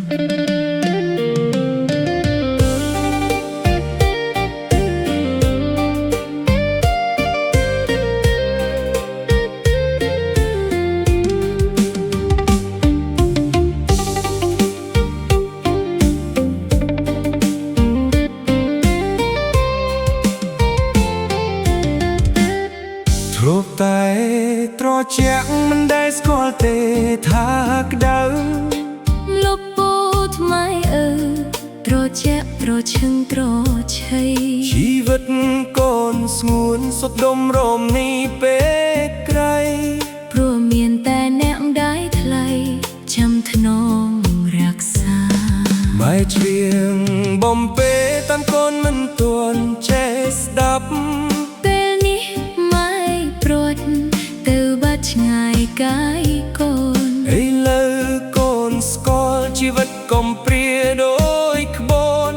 រកតែត្រជាក់មិនដែលស្គាល់ទេថាក្តៅលុបពោថ្មីត្រជាក់ត្រឈឹងត្រឆៃជីវិតកូនស្ងួនសុទ្ធដុំរមនេះពេលក្រៃព្រោះមានតែអ្នកដៃថ្លៃចាំថ្នមរក្សាម៉ែច្រៀងបំពេតានកូនមិនទាន់ចេះស្ដាប់ពេលនេះម៉ែព្រួតទៅបាត់ឆ្ងាយកាយកូនឥឡូវកូនស្គាល់ជីវិតកំព្រាដូចក្បូន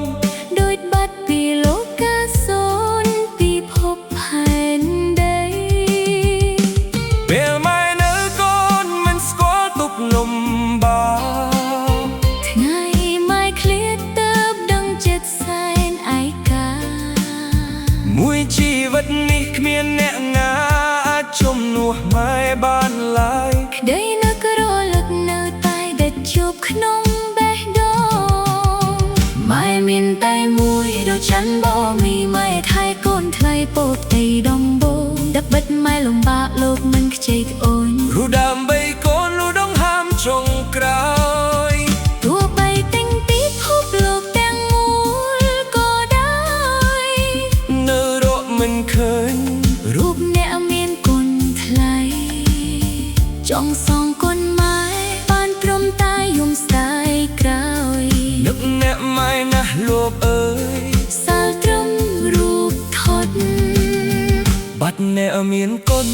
ដូចបាត់ពីលោកាសូនពីភពផែនដីពេលម៉ែនៅកូនមិនស្គាល់ទុក្ខលំបាកថ្ងៃម៉ែឃ្លាតទៅដឹងចិត្តសែនឯកាមួយជីវិតនេះគ្មានអ្នកណាអាចជំនួសម៉ែបានឡើយក្តីនឹករលឹកនៅតែដែលជួបក្នុងបេះដូងម៉ែមានតែមួយដូចฉันบ่มีម៉ែថៃកូនថ្លៃពោតទីដំបងដឹកបិទម៉ែលំបាកលោកមិនខ្ចីត្អូនរូដើម្បីកូនលូដងហាមចុងក្រោយទោះបីទិញពីភពលោកទាំងមូលក៏ដោយនៅរកមិនឃើញរូបអ្នកមានគុណថ្លៃចង់សងគុណម៉ែបានព្រមតែយំស្ដាយក្រោយនឹកអ្នកម៉ែណាស់លោកអើយសាលត្រឹមរូបថតបាត់អ្នកមានគុណ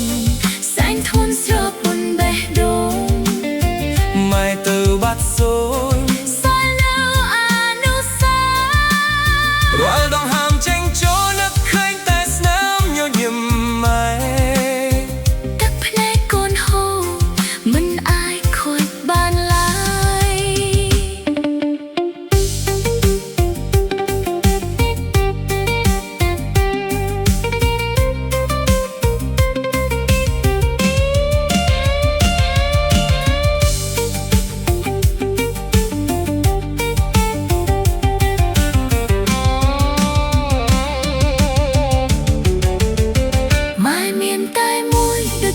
សែងធន់ស្រពន់បេះដូងម៉ែទៅបាត់សូនសាលនៅអនុសារាល់ដងហាមចេញចូលនឹកឃើញតែស្នាមញញឹមម៉ែទឹកភ្នែកកូនហូរមិនអាចខូចបានឡើយ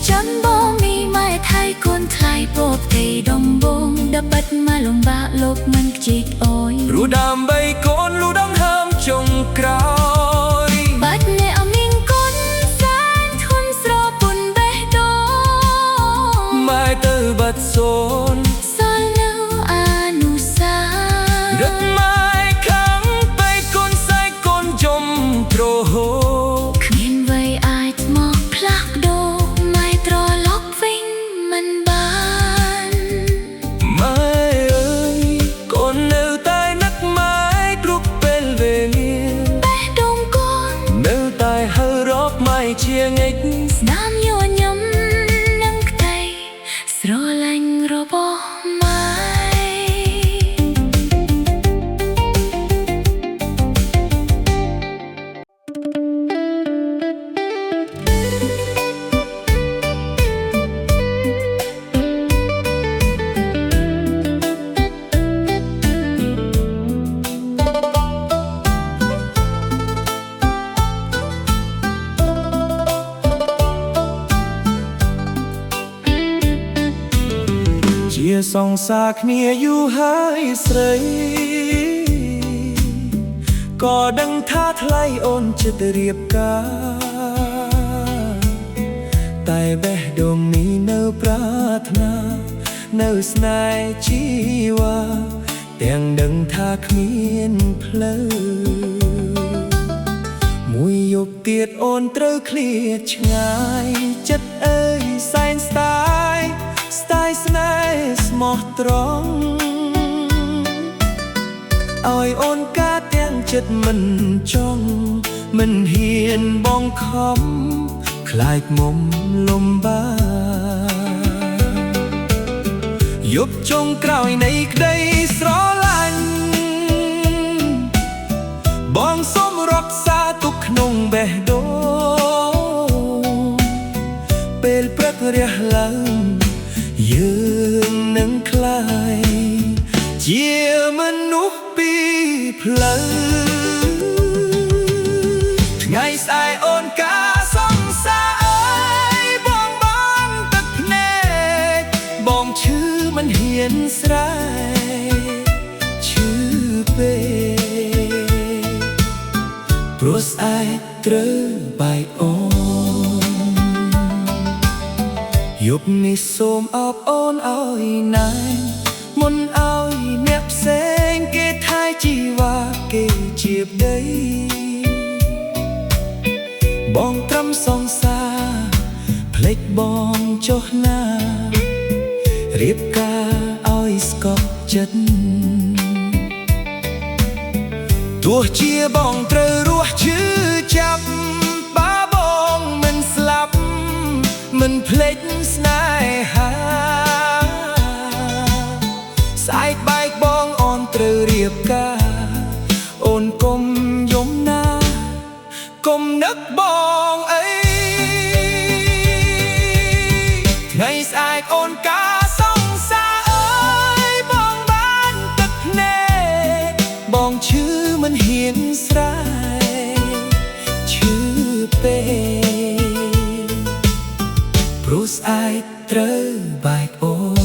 ចាំบ่มีម៉ែថៃកូនថ្លៃពោតទីដំបងដឹកបិទម៉ែលំបាកលោកមិនខ្ជីកអូនរូដើម្បីកូនលូដងហាមចុងក្រោយបាត់អ្នកអមានគុណសែនធន់ស្រពន់បេះដូងម៉ែទៅបាត់សូនសាលនៅអនុសារឹកម៉ែខាងទៅកូនសែកូនយំទ្រហោគ្មានអ្វីអាចមកផ្លាស់ប្ដូរត្រឡប់វិញមិនបានម៉ែអើយកូននៅតែនឹកម៉ែគ្រប់ពេលវេលាបេះដូងកូននៅតែហើររកម៉ែជាងាច់ស្នាមញញឹមនឹងក្តីស្រឡាញ់របស់ម៉ែជាសងសាគ្នាយូរហើយស្រីក៏ដឹងថាថ្លៃអូនចិត្តរៀបការតែបេះដូងនេះនៅប្រាថ្នានៅស្នេហ៍ជីវ៉ាទាំងដឹងថាគ្មានផ្លូវមួយយប់ទៀតអូនត្រូវឃ្លាតឆ្ងាយចិត្តអើយសែនស្ដាយស្ដាយស្នេហ៍ស្មោះត្រង់ឲ្យអូនកាទាំងចិត្តមិនចង់មិនហ៊ានបងខំខ្លាចមុំលំបាកយប់ចុងក្រោយនៃក្តីស្រឡាញ់ ជាមនុស្សពីផ្លូវថ្ងៃស្អែកអូនការសង្សារអើយបងបានទឹកភ្នែកបងឈឺមិនហ៊ានស្រែកឈឺពេកព្រោះស្អែកត្រូវបាយអូនយប់នេះសូមអបអូនឲ្យណាយមុនឲ្យអ្នកផ្សេងគេថាជីវ៉ាគេជាប្តីបងត្រឹមសងសាភ្លេចបងចុះណារៀបការឲ្យស្កប់ចិត្តទោះជាបងត្រូវរស់ឈឺចាប់បើបងមិនស្លាប់មិនភ្លេចស្នេហាស្អែកបែកបងអូនត្រូវរៀបការអូនកុំយំណាកុំនឹកបងអីថ្ងៃស្អែកអូនការសង្សារអើយបងបានទឹកភ្នែកបងឈឺមិនហ៊ានស្រែកឈឺពេកព្រោះស្អែកត្រូវបែកអូន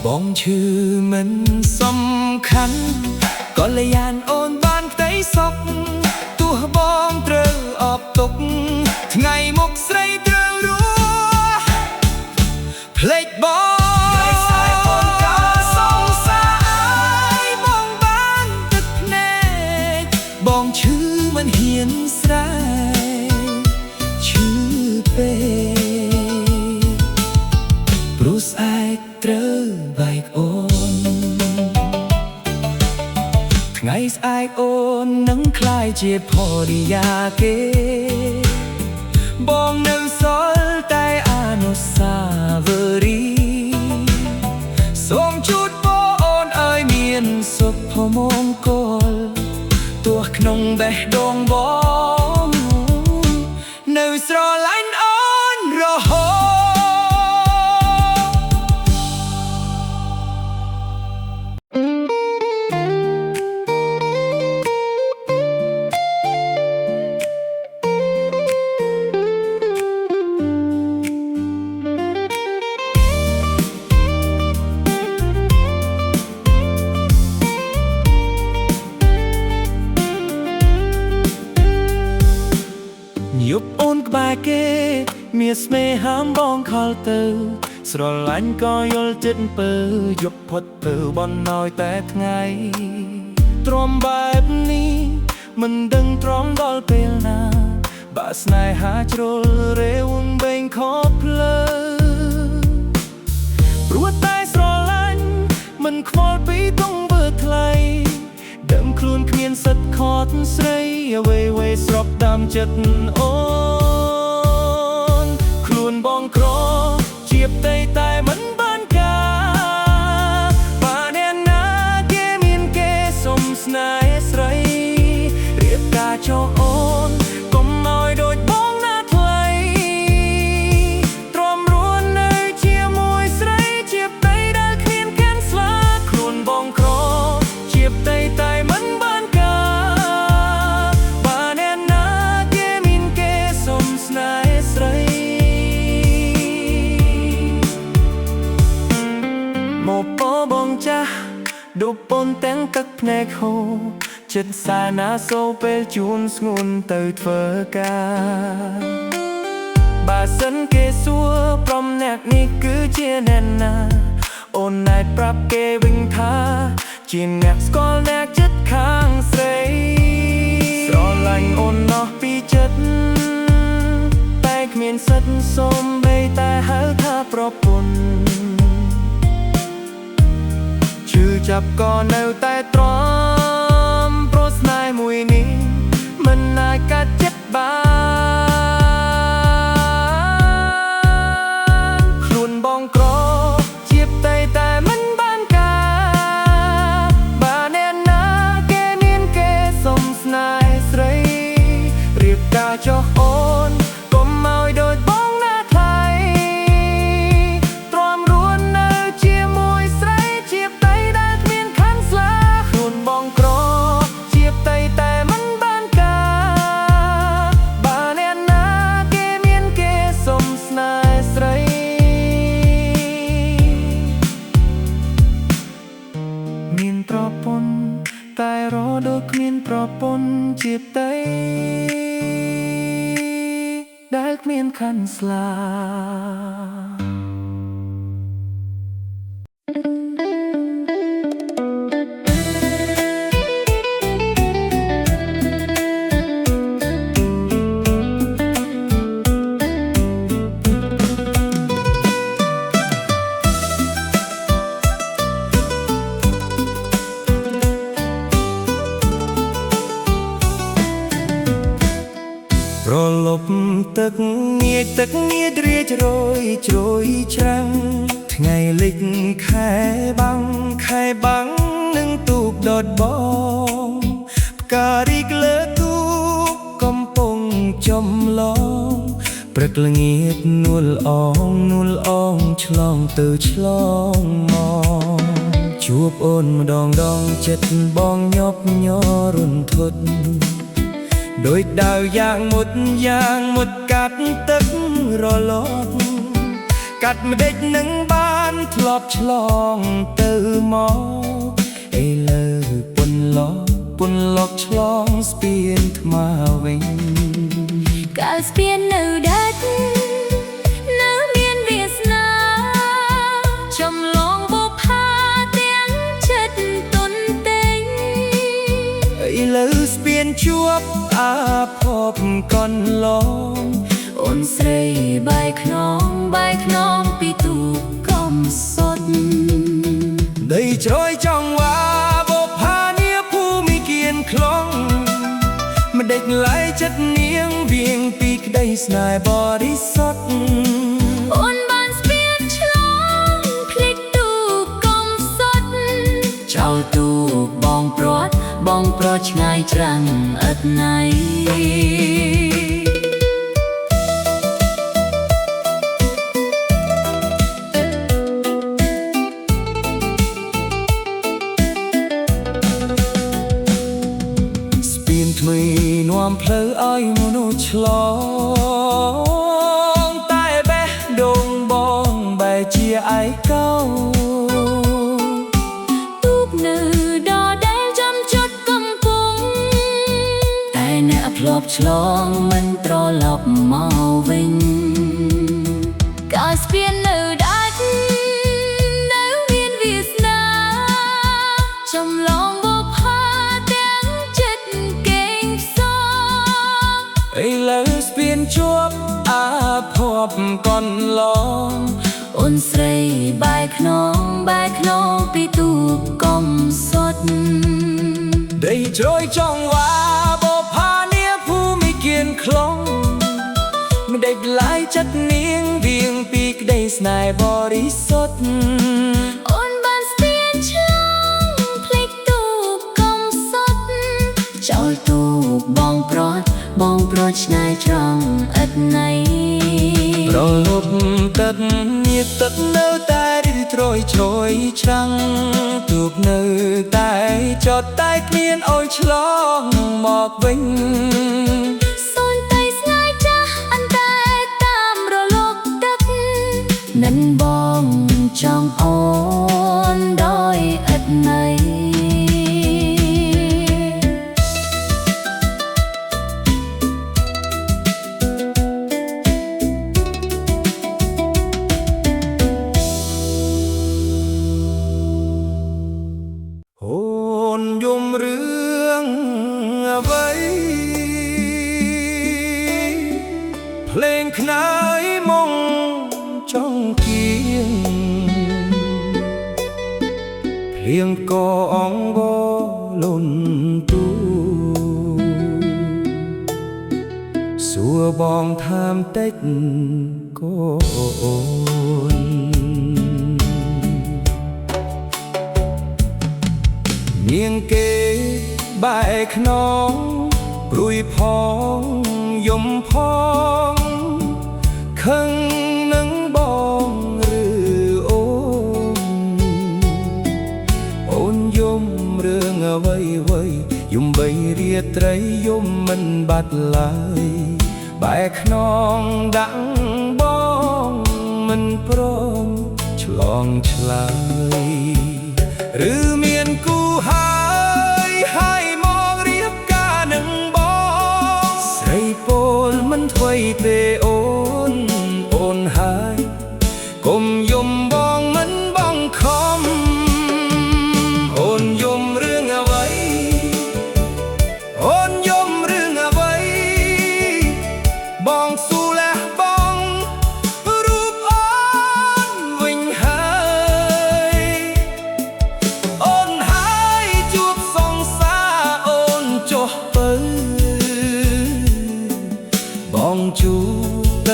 បងឈឺមិនសំខាន់ក៏លយានអូនបានក្តីសុខទោះបងត្រូវអបទុកថ្ងៃមុខស្រីត្រូវរស់ភ្លេចបងថ្ងៃស្អែកអូនការសង្សារអើយបងបានទឹកភ្នែកបងឈឺមិនហ៊ានស្រែកឈឺពេកព្រោះស្អែកត្រូវបែកអូនថ្ងៃស្អែកអូននឹងក្លាយជាភរិយាគេបងនៅសល់តែអនុស្សាវរីយ៍សូមជូនបងអូនឲ្យមានសុភមង្គលទោះក្នុងបេះដូងបងនៅស្រឡាញ់អូនរហូតយប់អូនក្បែរគេមានស្នេហាបងខលទៅស្រឡាញ់ក៏យល់ចិត្តពើយប់ផុតទៅបនឲ្យតែថ្ងៃទ្រាំបែបនេះមិនដឹងទ្រាំដល់ពេលណាបើស្នេហាជ្រុលរាវបេងខប់ភ្លើព្រោះតែស្រឡាញ់មិនខ្វល់ពីទង្វើថ្លៃដឹងខ្លួនគ្មានសិទ្ធខត់ស្រីអ្វីៗស្របតាមចិត្តអូនខ្លួនបងក្រជាផ្ទៃតែមិនបានការបានអ្នកណាគេមានគេសុំស្នេហ៍ស្រីរៀបការចោលអូនកុំឲ្យដូចបងណាថ្លៃទ្រាំរួននៅជាមួយស្រីជាផ្ទៃដែលគ្មានកានស្លាខ្លួនបងក្រជាផ្ទៃតែមិនបានការបានអ្នកណាគេមានគេសុំស្នេហ៍ស្រីមកពោបងចាស់ដប់ពនទាំងទឹកភ្នែកហូរចិត្តសាណាសូពេលជួនស្ងួនទៅធ្វើការបើសិនគេសួរព្រមអ្នកនេះគឺជាអ្នកណាអូនណែប្រាប់គេវិញថាជាអ្នកស្គាល់អ្នកចិត្តខាងស្រីស្រឡាញ់អូនណោះពីចិត្តតែគ្មានសិទ្ធសូមបីតែហៅថាប្រពន្ធឈឺចាប់ក៏នៅតែទ្រាំព្រោះស្នេហ៍មួយនេះមិនអាចកាត់ចិត្តបានខ្លួនបងក្រជាផ្ទៃតែមិនបានការបានអ្នកណាគេមានគេសុំស្នេហ៍ស្រីរៀបការចោះអូនកុំឲ្យដូចបងណាថ្លៃទ្រាំរួននៅជាមួយ គ្មានប្រពន្ធជាតីដែលគ្មានខាន់ស្លារលប់ទឹកងាយរាជរយជ្រោយច្រាំងថ្ងៃលិចខែបាំងនឹងទូកដដបងផ្ការីកលើទូកកំពុងចំឡងព្រឹកល្ងាចនួលអងឆ្លងទៅឆ្លងមកជួបអូនម្ដងចិត្តបងញាប់ញ័ររន្ធត់ដោយដាវយ៉ាងមុតកាត់ទឹករលត់កាត់ម្ដេចនឹងបានធ្លាប់ឆ្លងទៅមកឥឡូវពន្លកឆ្លងស្ពានថ្មវិញកាលស្ពាននៅដាច់នៅមានវាសនាចំឡងបុប្ផាទាំងចិត្តទុនទេងឥឡូវស្ពានជួបអាភពកន្លងអូនស្រីបាយខ្នងពីទូកកំសុទ្ធដីជ្រោយចង់វ៉ាបុប្ផានាភូមិគៀនខ្លងម្ដេចឡាយចិត្តនាងវៀងពីក្ដីស្នេហ៍បរិសុទ្ធអូនបានស្ពានឆ្លងភ្លេចទូកកំសុទ្ធចោលទូកបងព្រាត់ឆ្ងាយច្រាំងឥតណៃថ្មីនាំផ្លូវឲ្យមនុស្សឆ្លងតែបេះដូងបងបែរជាឯកោទូកនៅដដែលចំជត់កំពុងតែអ្នកធ្លាប់ឆ្លងមិនត្រឡប់មកវិញកាលស្ពាននៅដាច់នៅមានវាសនាចំឡងបុប្ផាទាំងចិត្តឥឡូវស្ពានជួបអាភពកន្លងអូនស្រីបាយខ្នងពីទូកកំសុទ្ធដីជ្រោយចង់វ៉ាបុប្ផានាភូមិគៀនខ្លងម្ដេចឡាយចិត្តនាងវៀងពីក្ដីស្នេហ៍បរិសុទ្ធអូនបានស្ពានឆ្លងភ្លេចទូកកំសុទ្ធចោលទូកបងព្រាត់ឆ្ងាយត្រង់ឥតណៃរលប់ទឹកនៅតែរីត្រយជ្រោយច្រាំងទូកនៅតែចតតែគ្មានអោយឆ្លងមកវិញសូនតែស្ងាយចាស់អន្តែតាមរលកទឹកនឹងបងចង់អូនដោយឥតណៃយំរឿងអ្វីភ្លេងខ្នើយមកចង់គៀងភ្លៀងក៏អង្វរលន់ទូសួរបងថាមតិចក៏អូននាងគេបែកខ្នងព្រួយផងយំផងខឹងនឹងបងឬអូនយំរឿងអ្វីយំបីរាត្រីយំមិនបាត់ឡើយបែកខ្នងដាក់បងមិនព្រមឆ្លងឆ្លើយឬមានគូហើយមក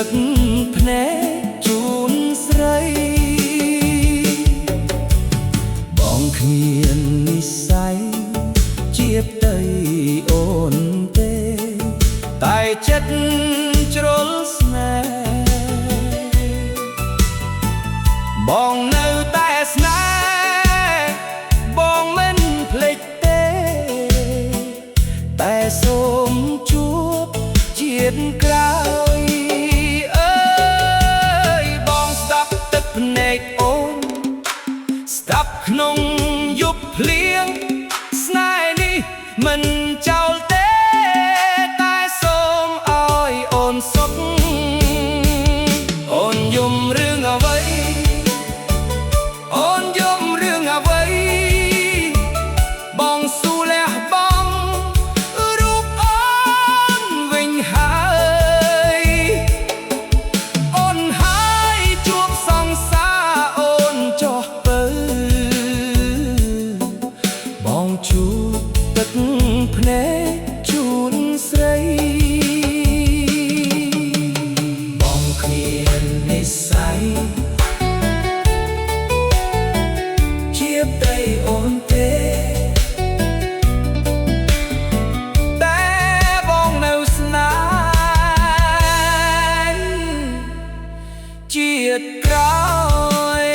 ទឹកភ្នែកជូនស្រីបងគ្មាននិស្ស័យជាផ្ទៃអូនទេតែចិត្តជ្រុលស្នេហ៍បងនៅតែស្នេហ៍បងមិនភ្លេចទេតែសូមជួបជាតិក្រោយអើយបងស្ដាប់ទឹកភ្នែកអូនស្ដាប់ក្នុងយប់ភ្លៀងស្នេហ៍នេះមិនចោលទេតែសូមឲ្យអូនសុខអូនយំរឿងអ្វីអូនយំរឿងអ្វីបងស៊ូលះបង់រូបអូនវិញហើយអូនហើយជួបសង្សារអូនចុះទៅបងជួបទឹកភ្នែកជូនស្រីបងគ្មាននិស្ស័យជាផ្ទៃអូនទេតែបងនៅស្នេហ៍ជាតិក្រោយ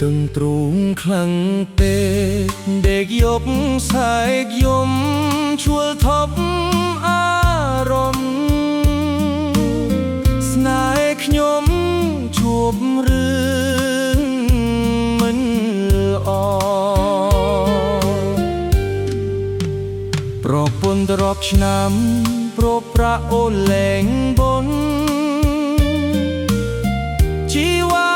ตึงตรุงคลังเปกเด็กยกสายยมชวนทบอารมณ์สนายขยมชวบเรื่องมันอปรอกปนตรอบชน้ำโปรพระโอแหลงบนชีวา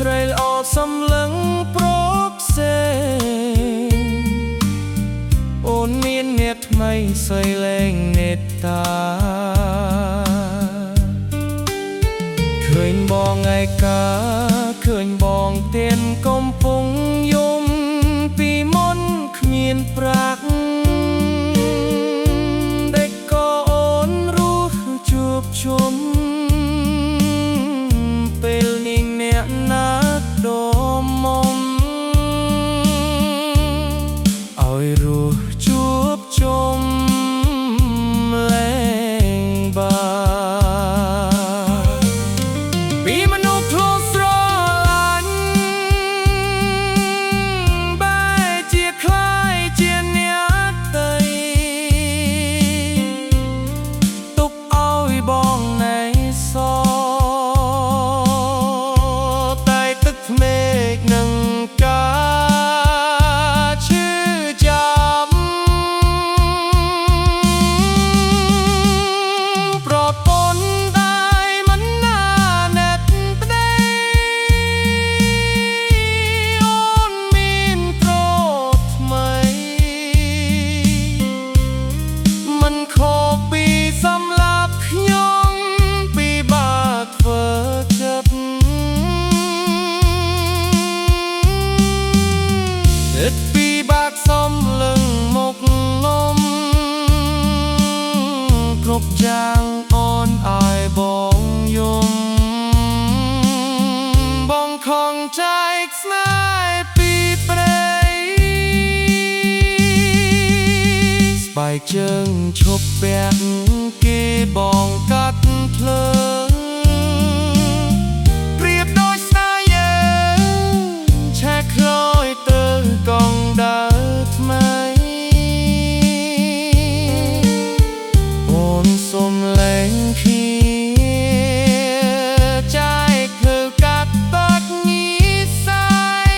ស្រីល្អសំឡឹងប្រកសេអូនមានអ្នកថ្មីស្រីលែងមេត្តាឃើញបងឯកាឃើញបងទៀនកំពុងយំពីមុនគ្មានប្រាក់តែក៏អូនរស់ជួបជុំពេលនាងអ្នកណាដមមុំឲ្យរស់ជួបជុំលែងបានពីមនុស្សធ្លុះស្រឡាញ់បែរជាคล้ายជាអ្នកតីទុកឲ្យបងណៃសពីបាក់សំលឹងមកលំគ្រប់យ៉ាងអូនឲ្យបងយំបងខំចែកស្នេហ៍ពីព្រៃស្បែកជើងឈប់ពាក់គេបងកាត់ភ្លើងប្រៀបដូចស្នេហ៍យើងឆែកខ្លោយទៅកងដើរថ្មីអូនសុំលែងគ្នាចែកធ្វើកាត់បាត់ញីស័យ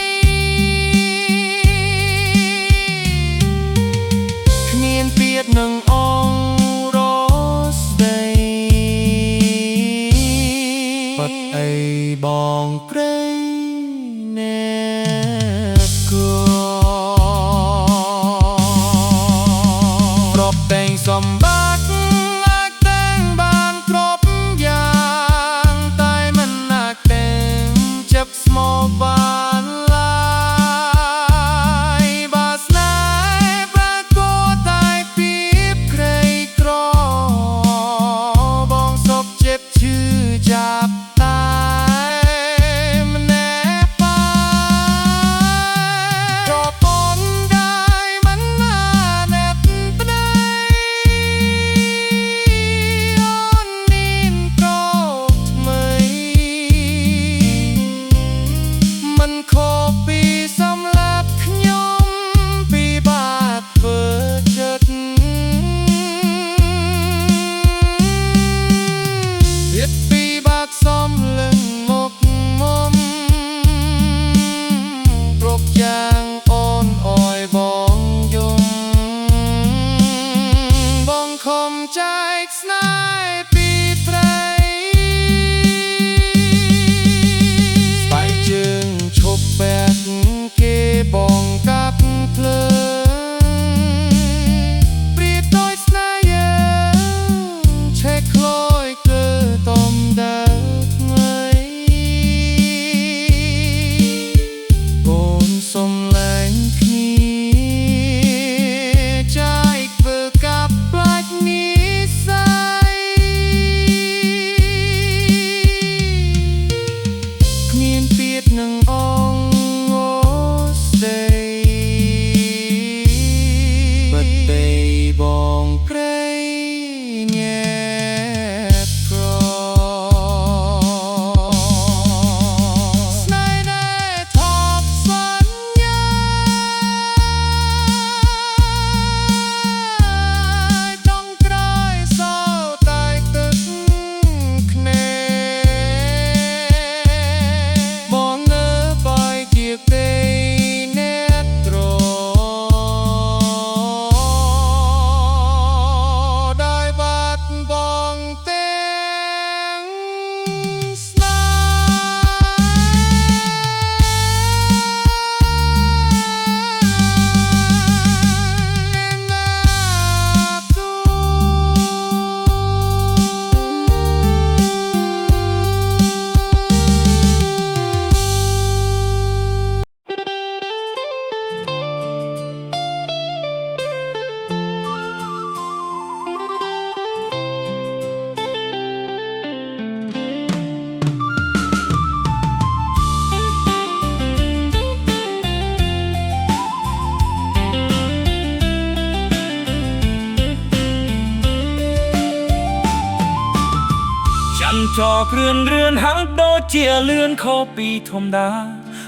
ចាំចอគ្រឿនរឿនហាំងដូចជាលឿនខុសពីធម្មតា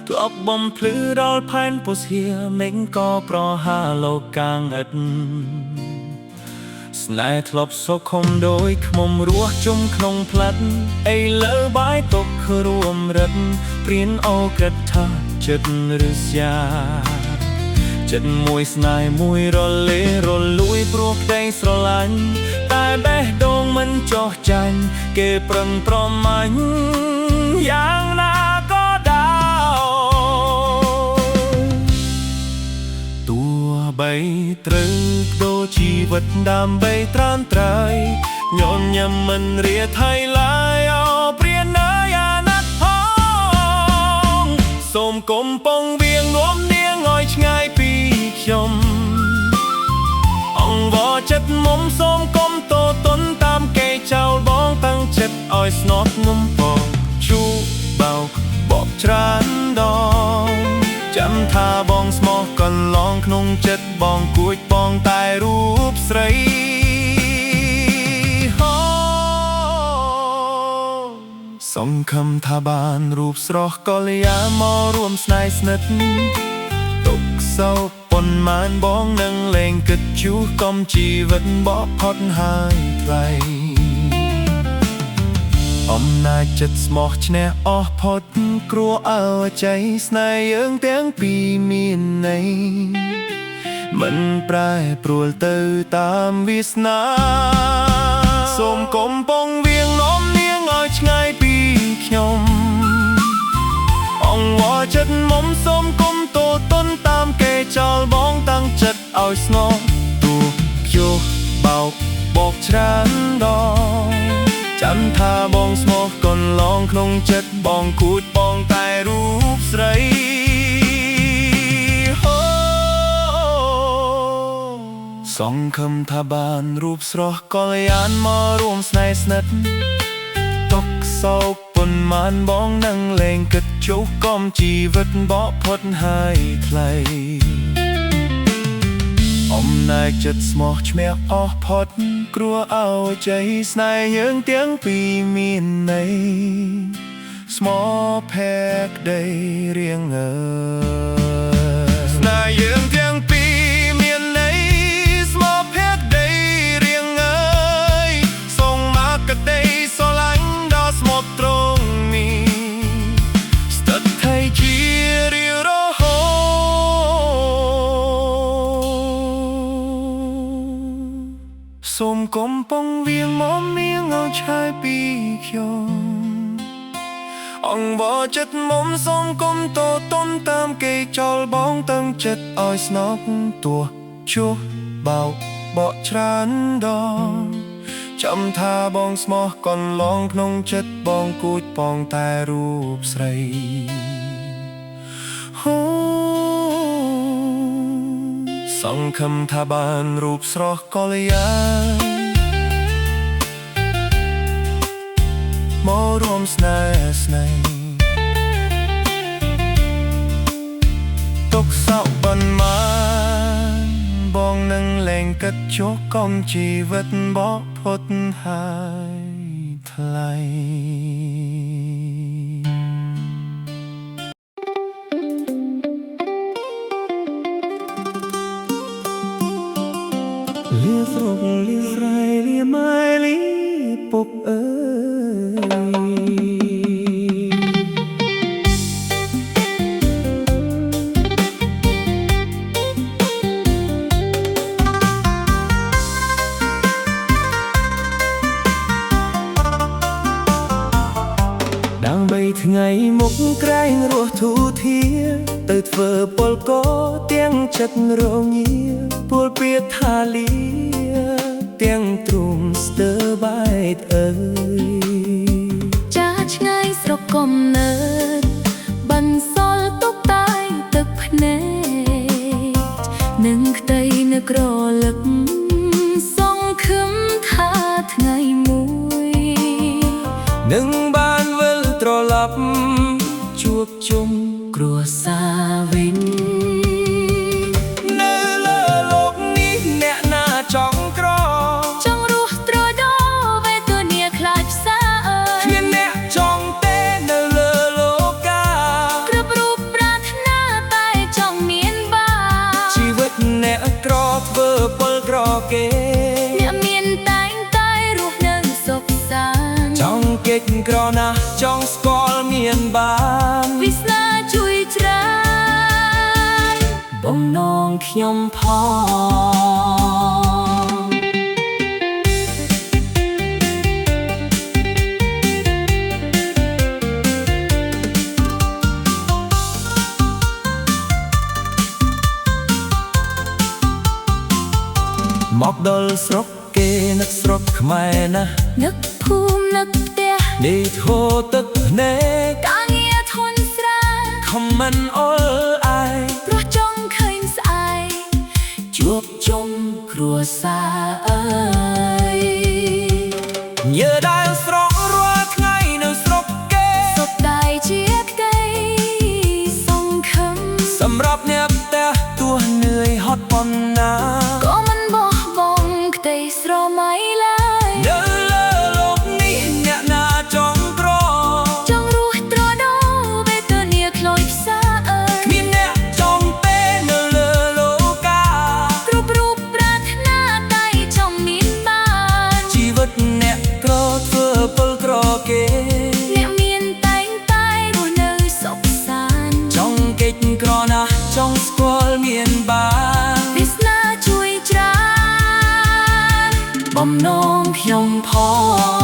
ទើបបំភ្លឺដល់ផែនពុស្ហៀមេឃក៏ប្រហាលោកកាំងឥតស្នេហ៍ធ្លាប់សុខុមដោយខ្មុំរស់ជុំក្នុងផ្លិតឥឡូវបាយទុករួមរិទ្ធព្រៀនអូក្រិតថាចិត្តឬស្យាចិត្តមួយស្នេហ៍មួយរលេរលួយព្រោះក្តីស្រឡាញ់តែបេះដូងមិនចោះចាញ់គេប្រឹងប្រមាញ់យ៉ាងណាក៏ដោយទោះបីត្រូវដូរជីវិតដើម្បីត្រានត្រៃញញឹមមិនរាថៃឡើយអោព្រាននៅអាណត្តិផងសូមគុំពងវាងនាំនាងឲ្យឆ្ងាយពីខ្ញុំអង្វរចិត្តមុំសូមគុំតតន់តាមគេចោលបងតាំងចិត្តឲ្យស្នប់ងំពងជូបោកបបច្រើនដងចាំថាបងស្មោះកន្លងក្នុងចិត្តបងគួចបងតែរូបស្រីសង្ឃឹមថាបានរូបស្រស់កល្យាមករួមស្នេហ៍ស្និទ្ធទុកសោកប៉ុន្មានបងនឹងលែងគិតជួសកំជីវិតបកផុតហើយថ្លៃអំណាចចិត្តស្មោះឈ្នះអស់ផុតគ្រោះអើចៃស្នេហ៍យើងទាំងពីរមានន័យមិនប្រែប្រួលទៅតាមវាសនាសូមគុំពងវាងនាំនាងឲ្យឆ្ងាយពីខ្ញុំអង្វរចិត្តមុំសូមគុំតតន់តាមគេចោលបងតាំងចិត្តឲ្យស្នងទូខ្យោបោកបោកច្រើនដងចាំថាបងស្មោះកន្លងក្នុងចិត្តបងគួចបងតែរូបស្រីសង្ឃឹមថាបានរូបស្រស់កល្យានមករួមស្នេហ៍ស្និទ្ធទុកសោកប៉ុន្មានបងនឹងលែងគិតជួសកំជីវិតបកផុតហើយថ្លៃអំណាចចិត្តស្មោះឈ្មះអស់ផុតគ្រោះអោចៃស្នេហ៍យើងទាំងពីរមានន័យស្មោះភក្តីរៀងស្នេហ៍យើងទាំងពីរមានន័យស្មោះភក្តីរៀងសូមមកក្តីស្រឡាញ់ដល់ស្មោះត្រង់នេះស្ទើរថៃជារៀងរហូតសូមគុំពងវាងមកនាងឲ្យឆ្ងាយពីខ្ញុំអង្វរចិត្តមុំសូមគុំតតន់តាមគេចោលបងតាំងចិត្តឲ្យស្នប់ទោះជួសបោកបកច្រើនដងចាំថាបងស្មោះកន្លងក្នុងចិត្តបងគួចបងតែរូបស្រីសង្ឃឹមថាបានរូបស្រស់កល្យាមករួមស្នេហ៍ស្នេហ៍ទុកសោកបន្មានបងនឹងលែងគិតជួសកំជីវិតបកផុតហើយថ្លៃលៀស្រុកលៀស្រ័យលៀម៉ៃលីពុកអើដើម្បីថ្ងៃមុខក្រែងរស់ធូធាទៅធ្វើពលកទាំងចិត្តរងាពលពាក្យថាលាទាំងទ្រុំស្ទើបែកអើយចាឆ្ងាយស្រុកកំណើតបន្សល់ទុកតែទឹកភ្នែកនឹងក្តីនឹករលឹកសង្ឃឹមថាថ្ងៃមួយនឹងបានវិលត្រឡប់ជួបជុំគ្រួសារវិញនៅលើលោកនេះអ្នកណាចង់ក្រចង់រស់ត្រដោវេទនាខ្លាចផ្សាអើយ ចក្រណាស់ចង់ស្គាល់មានបានវាសនាជួយច្រើនបំណងខ្ញុំផងមកដល់ស្រុកគេនឹកស្រុកខ្មែរណាស់នឹកភូមិនឹកផ្ទះនេះធូរទឹកភ្នែកការងារធន់ស្រាលខំមិនអល់អាយព្រោះចង់ឃើញស្អែកជួបជុំគ្រួសារអើយញើដែលស្រករាល់ថ្ងៃនៅស្រុកគេសុខដៃជាក្តីសង្ឃឹមសម្រាប់អ្នកផ្ទះទោះនឿយហត់ប៉ុណ្ណាក៏មិនបោះបង់ក្តីស្រមៃឡើយនៅលើលោកនេះអ្នកណាចង់ក្រចង់រស់ត្រដោបេទនាខ្លោចផ្សាអើយគ្មានអ្នកចង់ពេលនៅលើលោកាគ្រប់រូបប្រាថ្នាតែចង់មានបានជីវិតអ្នកក្រធ្វើពលក្រគេអ្នកមានតែងតែរស់នៅសុខសាន្តចង់កិច្ចក្រណាស់ចង់ស្គាល់មានបានវាសនាជួយច្រើនបំណងខ្ញុំផ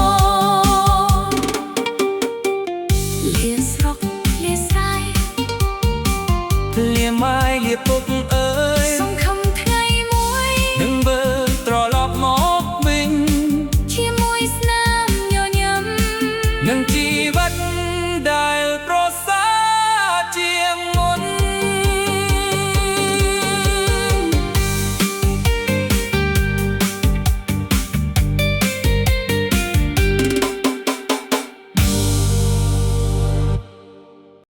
ង